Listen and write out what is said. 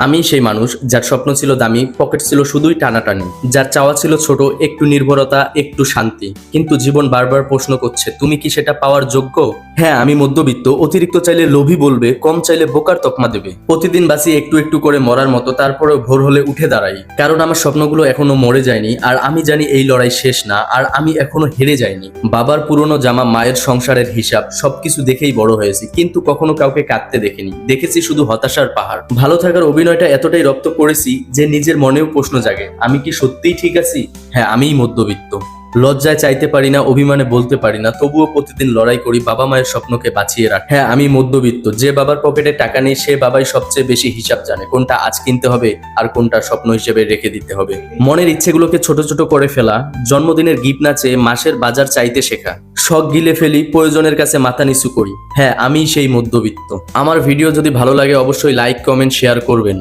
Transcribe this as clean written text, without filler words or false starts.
আমি সেই মানুষ যার স্বপ্ন ছিল দামি, পকেট ছিল শুধুই টানাটানি, যার চাওয়া ছিল ছোট, একটু নির্ভরতা, একটু শান্তি। কিন্তু জীবন বারবার প্রশ্ন করছে, তুমি কি সেটা পাওয়ার যোগ্য? হ্যাঁ, আমি মধ্যবিত্ত। অতিরিক্ত চাইলে লোভী বলবে, কম চাইলে বোকার তকমা দেবে। প্রতিদিন বাঁচি একটু একটু করে মরার মতো, তারপরেও ভোর হলে উঠে দাঁড়াই। কারণ আমার স্বপ্নগুলো এখনো মরে যায়নি, আর আমি জানি এই লড়াই শেষ না, আর আমি এখনো হেরে যাইনি। বাবার পুরনো জামা, মায়ের সংসারের হিসাব, সবকিছু দেখেই বড় হয়েছি, কিন্তু কখনো কাউকে কাঁদতে দেখিনি। দেখেছি শুধু হতাশার পাহাড়। ভালো থাকার অভিনয়টা এতটাই রপ্ত করেছি যে নিজের মনেও প্রশ্ন জাগে, আমি কি সত্যিই ঠিক আছি? হ্যাঁ, আমিই মধ্যবিত্ত। লজ্জায় চাইতে পারি না, অভিমানে বলতে পারি না, তবুও প্রতিদিন লড়াই করি বাবা মায়ের স্বপ্নকে বাঁচিয়ে রাখ। হ্যাঁ, আমি মধ্যবিত্ত। যে বাবার পকেটে টাকা নেই সে বাবাই সবচেয়ে বেশি হিসাব জানে, কোনটা আজ কিনতে হবে আর কোনটা স্বপ্ন হিসেবে রেখে দিতে হবে। মনের ইচ্ছেগুলোকে ছোট ছোট করে ফেলা, জন্মদিনের গিফট না চেয়ে মাসের বাজার চাইতে শেখা, শখ গিলে ফেলি, প্রয়োজনের কাছে মাথা নিচু করি। হ্যাঁ, আমি সেই মধ্যবিত্ত। আমার ভিডিও যদি ভালো লাগে অবশ্যই লাইক, কমেন্ট, শেয়ার করবেন।